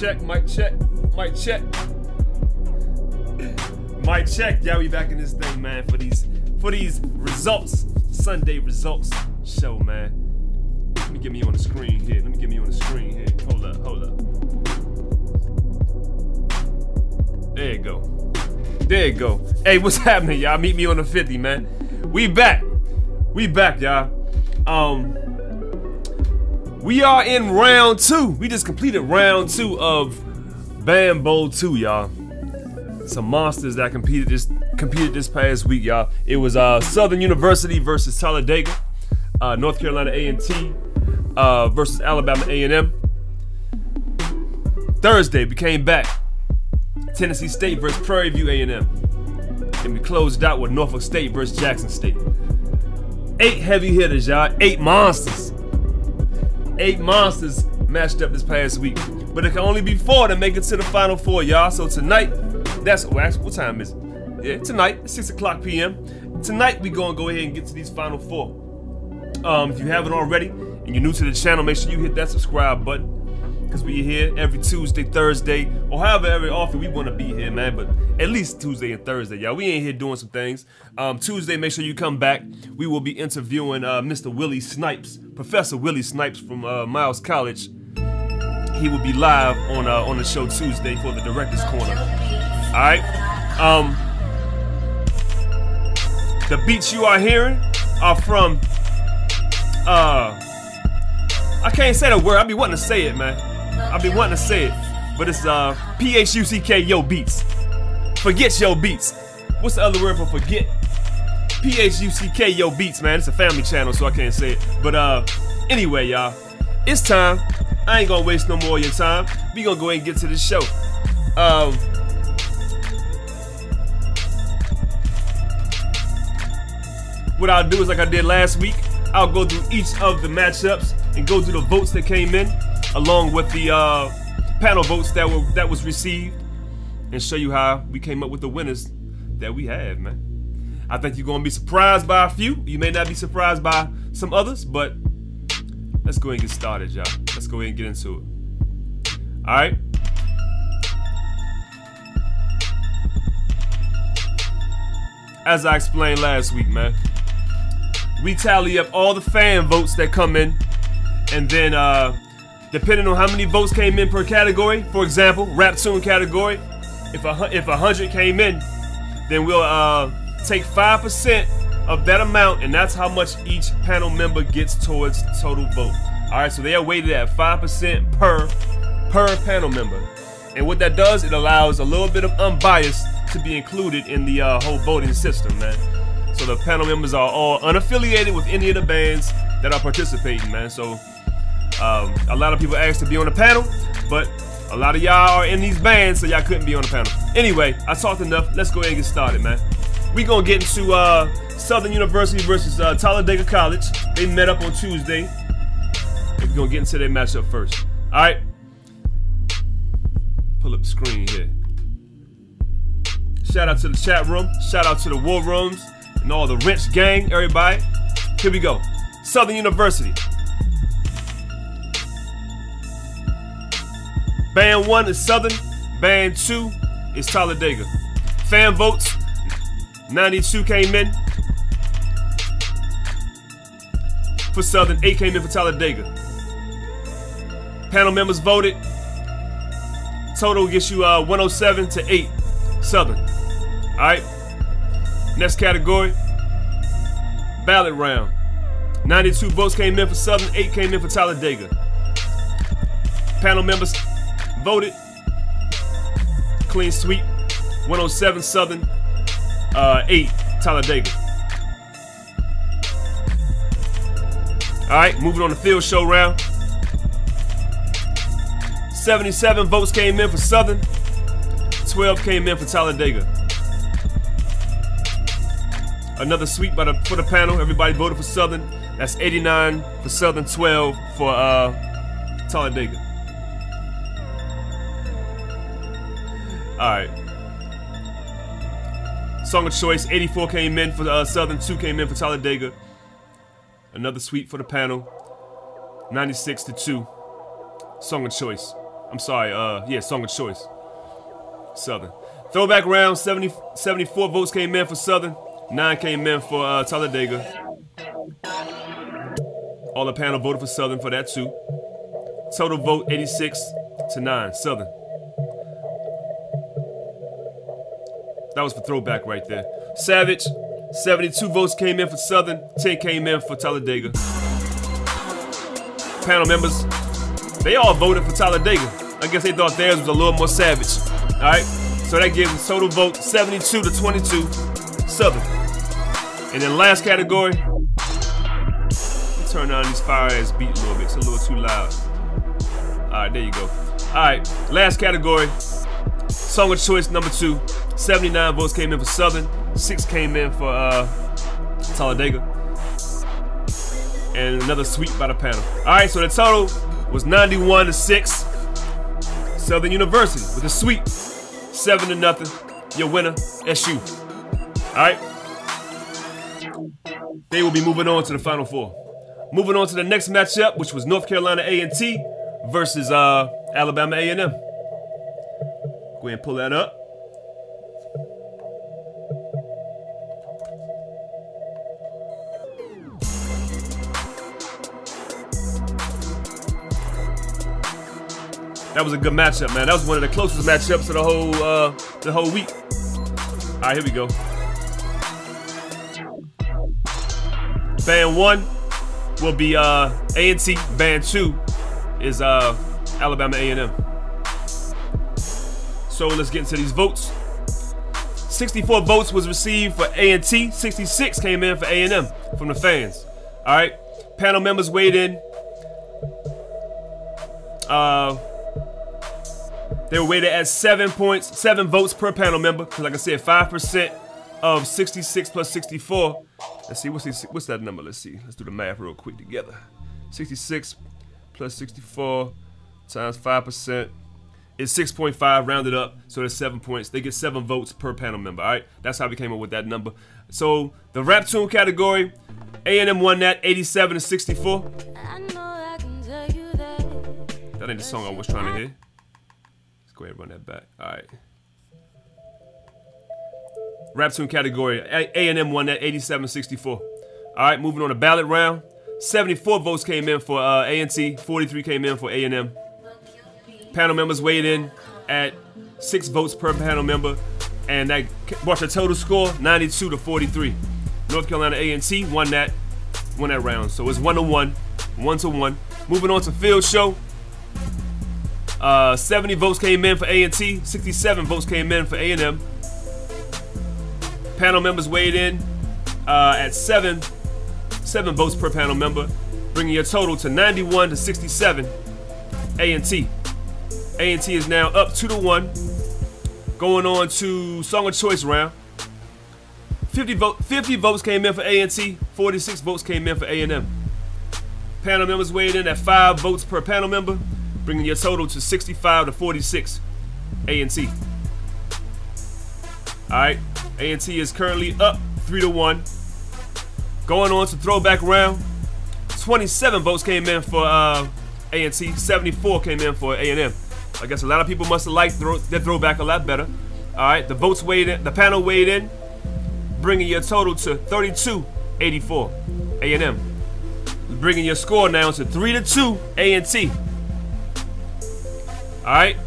check, mic check, mic check. Mic check. Yeah, we back in this thing, man, for these results. Sunday results show, man. Let me get me on the screen here. Hold up. There you go. Hey, what's happening, y'all? Meet me on the 50, man. We back, y'all. We are in round 2. We just completed round 2 of Bambo 2, y'all. Some monsters that competed this past week, y'all. It was Southern University versus Talladega, North Carolina A&T versus Alabama A&M. Thursday, we came back. Tennessee State versus Prairie A&M. And we closed out with Norfolk State versus Jackson State. 8 heavy hitters, y'all. 8 monsters. 8 monsters matched up this past week. But it can only be 4 to make it to the Final 4, y'all. So tonight, what time is it? Yeah, tonight, 6 o'clock p.m. Tonight, we gonna go ahead and get to these Final 4. If you haven't already, and you're new to the channel, make sure you hit that subscribe button. Because we here every Tuesday, Thursday, or however every often we want to be here, man. But at least Tuesday and Thursday, y'all. We ain't here doing some things. Tuesday, make sure you come back. We will be interviewing Mr. Willie Snipes, Professor Willie Snipes from Miles College. He will be live on the show Tuesday for the Director's Corner. All right. The beats you are hearing are from I can't say the word. I be wanting to say it, man. But it's P-H-U-C-K Yo Beats. Forget Yo Beats. What's the other word for forget? P-H-U-C-K Yo Beats, man. It's a family channel, so I can't say it. But anyway, y'all, it's time. I ain't gonna waste no more of your time. We gonna go ahead and get to the show. What I'll do is, like I did last week, I'll go through each of the matchups and go through the votes that came in, along with the panel votes that was received, and show you how we came up with the winners that we have, man. I think you're gonna be surprised by a few. You may not be surprised by some others, but let's go ahead and get started, y'all. Let's go ahead and get into it. All right. As I explained last week, man, we tally up all the fan votes that come in, and then depending on how many votes came in per category, for example, rap tune category, if 100 came in, then we'll take 5% of that amount, and that's how much each panel member gets towards the total vote. All right, so they are weighted at 5% per panel member. And what that does, it allows a little bit of unbiased to be included in the whole voting system, man. So the panel members are all unaffiliated with any of the bands that are participating, man. So a lot of people asked to be on the panel, but a lot of y'all are in these bands, so y'all couldn't be on the panel. Anyway, I talked enough. Let's go ahead and get started, man. We gonna get into Southern University versus Talladega College. They met up on Tuesday. We're gonna get into their matchup first. All right. Pull up the screen here. Shout out to the chat room. Shout out to the war rooms and all the wrench gang, everybody. Here we go. Southern University. Band 1 is Southern. Band 2 is Talladega. Fan votes. 92 came in for Southern, 8 came in for Talladega. Panel members voted. Total gets you 107 to 8, Southern. All right. Next category, ballot round. 92 votes came in for Southern, 8 came in for Talladega. Panel members voted. Clean sweep. 107 Southern, 8 Talladega. All right, moving on to field show round. 77 votes came in for Southern, 12 came in for Talladega. Another sweep for the panel. Everybody voted for Southern. That's 89 for Southern, 12 for Talladega. All right. Song of choice, 84 came in for Southern, 2 came in for Talladega. Another sweep for the panel, 96 to 2. Song of choice. I'm sorry, yeah, song of choice. Southern. Throwback round, 74 votes came in for Southern, 9 came in for Talladega. All the panel voted for Southern for that too. Total vote 86 to 9, Southern. That was for throwback right there. Savage, 72 votes came in for Southern, 10 came in for Talladega. Panel members, they all voted for Talladega. I guess they thought theirs was a little more savage. All right, so that gives us total vote 72 to 22, Southern. And then last category, turn on these fire ass beat a little bit. It's a little too loud. All right, there you go. All right, last category, song of choice number 2. 79 votes came in for Southern, 6 came in for Talladega, and another sweep by the panel. All right, so the total was 91 to 6. Southern University with a sweep, 7-0. Your winner, SU. All right. They will be moving on to the Final Four. Moving on to the next matchup, which was North Carolina A&T versus Alabama A&M. Go ahead and pull that up. That was a good matchup, man. That was one of the closest matchups of the whole week. All right, here we go. Band 1 will be A&T. Band 2 is Alabama A&M. So let's get into these votes. 64 votes was received for A&T. 66 came in for A&M from the fans. All right, panel members weighed in. They were weighted at 7 votes per panel member. Cause like I said, 5% of 66 plus 64. Let's see, what's that number? Let's see. Let's do the math real quick together. 66 plus 64 times 5% is 6.5 rounded up. So there's 7 points. They get 7 votes per panel member. All right, that's how we came up with that number. So the rap tune category, A&M won that 87 to 64. That ain't the song I was trying to hear. Go ahead and run that back. All right. Rap tune category, A&M won that 87-64. All right, moving on to ballot round. 74 votes came in for A&T, 43 came in for A&M. Panel members weighed in at 6 votes per panel member, and that brought the total score 92 to 43. North Carolina A&T won that round. So it's 1-1, 1-1. Moving on to field show. 70 votes came in for A&T. 67 votes came in for A&M. Panel members weighed in at 7 votes per panel member, bringing your total to 91 to 67. A&T. A&T is now up 2-1. Going on to Song of Choice round. 50 votes came in for A&T. 46 votes came in for A&M. Panel members weighed in at 5 votes per panel member, bringing your total to 65 to 46. A&T. All right. A&T is currently up 3-1. Going on to throwback round. 27 votes came in for A&T. 74 came in for A&M. I guess a lot of people must have liked their throwback a lot better. All right, the votes weighed in, the panel weighed in, bringing your total to 32-84. A&M. Bringing your score now to 3-2. A&T. All right.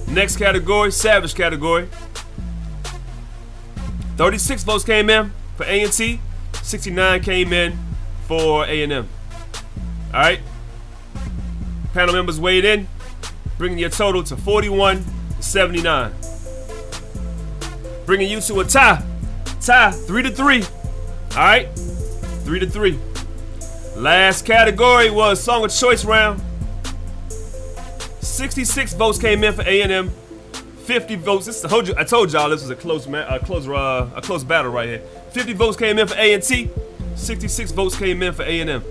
Next category, Savage category. 36 votes came in for A&T. 69 came in for A&M. All right. Panel members weighed in, bringing your total to 41-79. Bringing you to a tie. 3-3. All right. 3-3. Last category was Song of Choice round. 66 votes came in for A&M. 50 votes. I told y'all this was a close battle right here. 50 votes came in for A&T. 66 votes came in for A&M.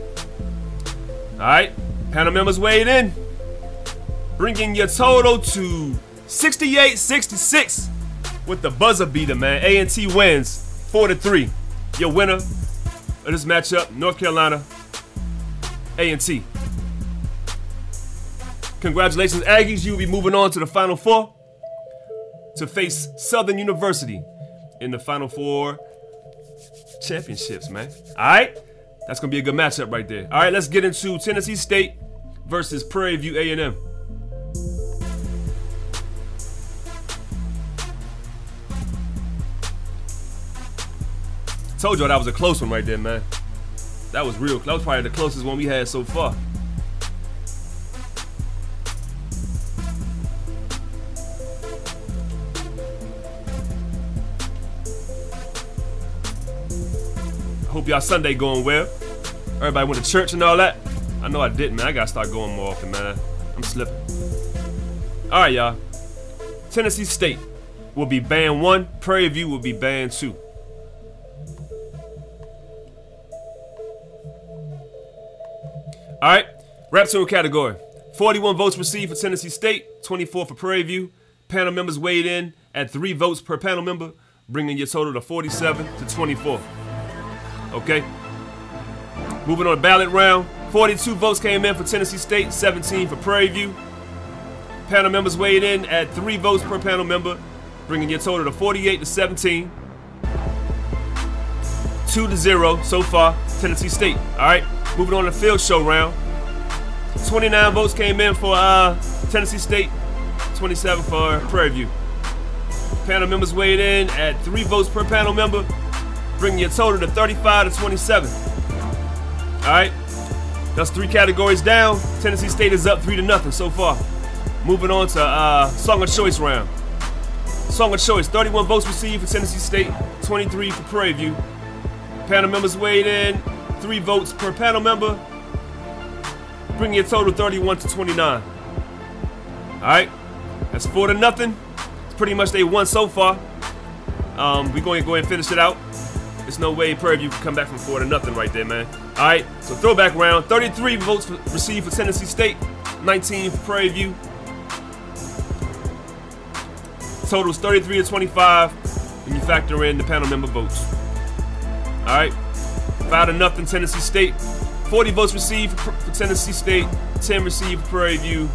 All right, panel members weighed in, bringing your total to 68-66 with the buzzer beater, man. A&T wins 4-3. Your winner of this matchup, North Carolina A&T. Congratulations, Aggies. You will be moving on to the Final Four to face Southern University in the Final Four championships, man. All right? That's going to be a good matchup right there. All right, let's get into Tennessee State versus Prairie View A&M. Told y'all that was a close one right there, man. That was real. That was probably the closest one we had so far. Hope y'all Sunday going well. Everybody went to church and all that. I know I didn't, man. I gotta start going more often, man. I'm slipping. All right, y'all. Tennessee State will be band 1. Prairie View will be band 2. All right, rap tune category. 41 votes received for Tennessee State, 24 for Prairie View. Panel members weighed in at 3 votes per panel member, bringing your total to 47-24. Okay. Moving on to ballot round. 42 votes came in for Tennessee State, 17 for Prairie View. Panel members weighed in at 3 votes per panel member, bringing your total to 48-17. 2-0 so far, Tennessee State. All right. Moving on to field show round. 29 votes came in for Tennessee State, 27 for Prairie View. Panel members weighed in at 3 votes per panel member, bringing your total to 35-27. All right, that's 3 categories down. Tennessee State is up 3-0 so far. Moving on to Song of Choice round. Song of Choice, 31 votes received for Tennessee State, 23 for Prairie View. Panel members weighed in 3 votes per panel member, bringing your total 31-29. All right, that's 4-0. It's pretty much they won so far. We're going to go ahead and finish it out. There's no way Prairie View can come back from 4-0 right there, man. All right, so throwback round. 33 votes received for Tennessee State, 19 for Prairie View. Total is 33-25 when you factor in the panel member votes. All right. 5-0 Tennessee State. 40 votes received for Tennessee State. 10 received for Prairie View.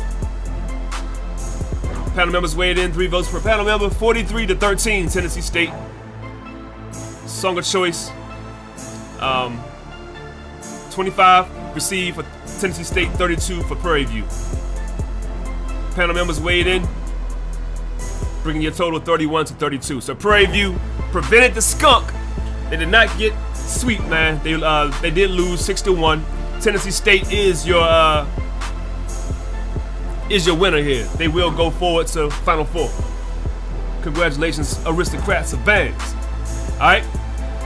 Panel members weighed in 3 votes per panel member. 43-13 Tennessee State. Song of Choice. 25 received for Tennessee State. 32 for Prairie View. Panel members weighed in, bringing your total 31-32. So Prairie View prevented the skunk. They did not get sweep, man. They did lose 6-1. Tennessee State is your is your winner here. They will go forward to Final Four. Congratulations, aristocrats of bands. Alright?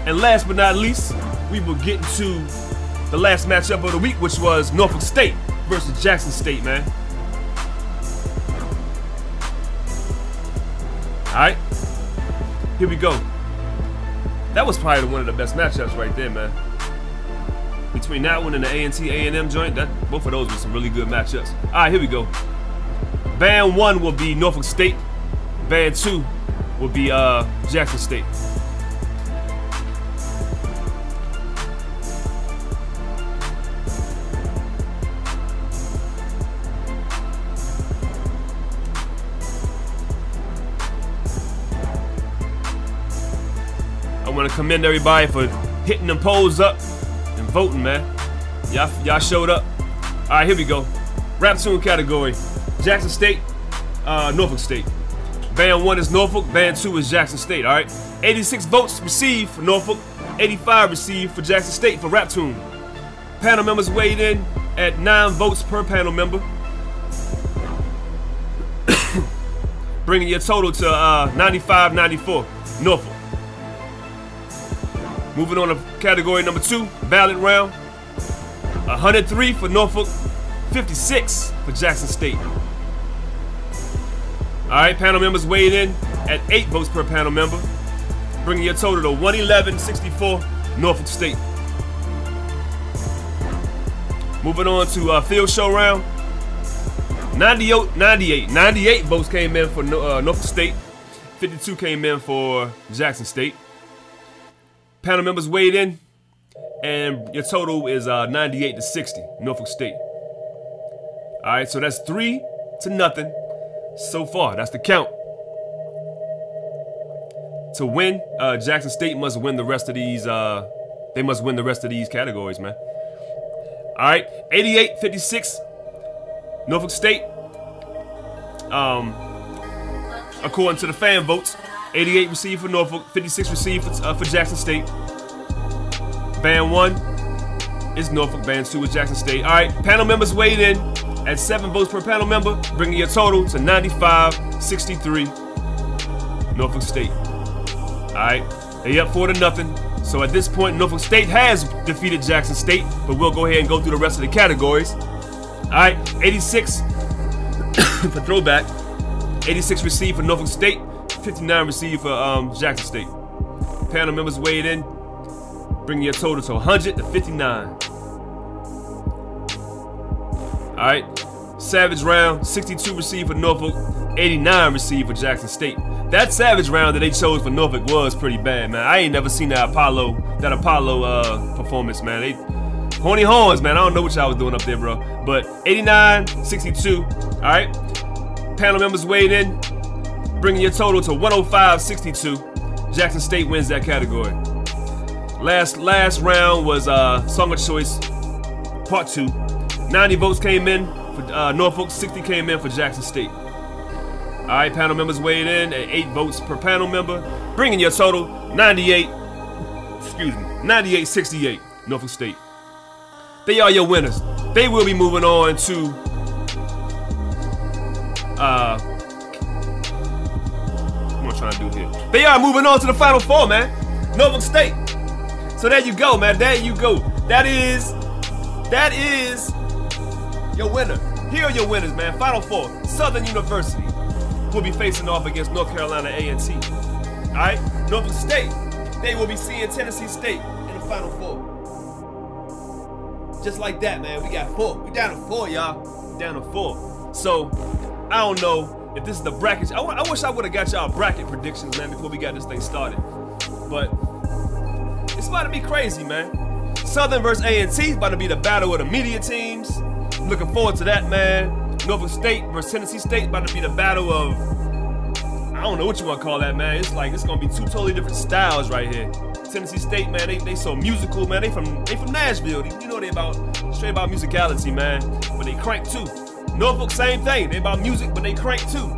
And last but not least, we will get into the last matchup of the week, which was Norfolk State versus Jackson State, man. Alright? Here we go. That was probably one of the best matchups right there, man. Between that one and the A&M joint, both of those were some really good matchups. Alright, here we go. Band 1 will be Norfolk State. Band 2 will be Jackson State. I want to commend everybody for hitting them polls up and voting, man. Y'all showed up. All right, here we go. Rap tune category: Jackson State, Norfolk State. Band 1 is Norfolk. Band 2 is Jackson State. All right. 86 votes received for Norfolk. 85 received for Jackson State for rap tune. Panel members weighed in at 9 votes per panel member, bringing your total to 95-94. Norfolk. Moving on to category number 2, ballot round. 103 for Norfolk, 56 for Jackson State. Alright, panel members weighed in at 8 votes per panel member, bringing your total to 111-64, Norfolk State. Moving on to field show round. 98 votes came in for Norfolk State, 52 came in for Jackson State. Panel members weighed in, and your total is 98-60, Norfolk State. All right, so that's 3-0 so far. That's the count. To win, Jackson State must win the rest of these. They must win the rest of these categories, man. All right, 88-56, Norfolk State. According to the fan votes, 88 received for Norfolk, 56 received for Jackson State. Band 1 is Norfolk, Band 2 is Jackson State. All right, panel members weighed in at 7 votes per panel member, bringing your total to 95-63, Norfolk State. All right, they up 4-0. So at this point, Norfolk State has defeated Jackson State, but we'll go ahead and go through the rest of the categories. All right, 86 for throwback. 86 received for Norfolk State, 59 received for Jackson State. Panel members weighed in, bringing your total to 100-59. Alright, Savage round, 62 received for Norfolk, 89 received for Jackson State. That Savage round that they chose for Norfolk was pretty bad, man. I ain't never seen that Apollo performance, man. Horny horns, man. I don't know what y'all was doing up there, bro. But 89, 62. Alright. Panel members weighed in, bringing your total to 105-62. Jackson State wins that category. Last round was Song of Choice Part 2. 90 votes came in for Norfolk, 60 came in for Jackson State. Alright, panel members weighed in at 8 votes per panel member, bringing your total 98-68, Norfolk State. They are your winners. They will be moving on to what am I trying to do here? They are moving on to the Final Four, man. Norfolk State. So there you go, man. There you go. That is your winner. Here are your winners, man. Final Four. Southern University will be facing off against North Carolina A&T. All right. Norfolk State. They will be seeing Tennessee State in the Final Four. Just like that, man. We got 4. We down to 4, y'all. We down to 4. So I don't know if this is the bracket. I wish I would have got y'all bracket predictions, man, before we got this thing started. But it's about to be crazy, man. Southern versus A&T is about to be the battle of the media teams. I'm looking forward to that, man. Norfolk State versus Tennessee State about to be the battle of, I don't know what you want to call that, man. It's like it's gonna be 2 totally different styles right here. Tennessee State, man, they so musical, man. They from Nashville. You know they straight about musicality, man. But they crank too. Norfolk, same thing. They about music, but they crank too.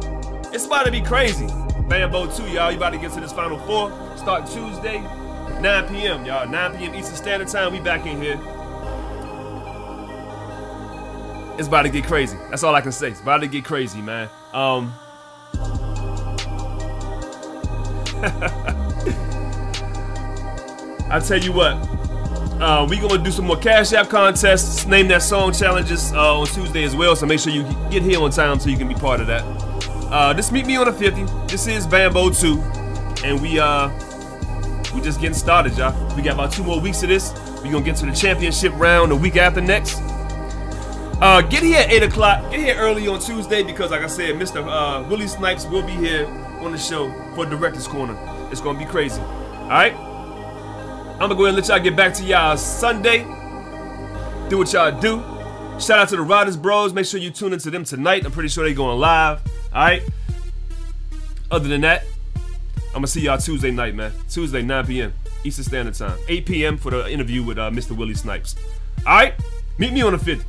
It's about to be crazy. Bambo 2, y'all. You about to get to this Final Four. Start Tuesday, 9 p.m., y'all. 9 p.m. Eastern Standard Time. We back in here. It's about to get crazy. That's all I can say. It's about to get crazy, man. I tell you what, we gonna do some more Cash App contests, name that song challenges on Tuesday as well. So make sure you get here on time so you can be part of that. Just meet me on the 50. This is Bambo 2, and we just getting started, y'all. We got about 2 more weeks of this. We gonna get to the championship round the week after next. Get here at 8 o'clock. Get here early on Tuesday because, like I said, Mr. Willie Snipes will be here on the show for Director's Corner. It's gonna be crazy. All right. I'm gonna go ahead and let y'all get back to y'all Sunday. Do what y'all do. Shout out to the Riders Bros. Make sure you tune into them tonight. I'm pretty sure they're going live. All right. Other than that, I'm gonna see y'all Tuesday night, man. Tuesday, 9 p.m. Eastern Standard Time. 8 p.m. for the interview with Mr. Willie Snipes. All right. Meet me on the 50.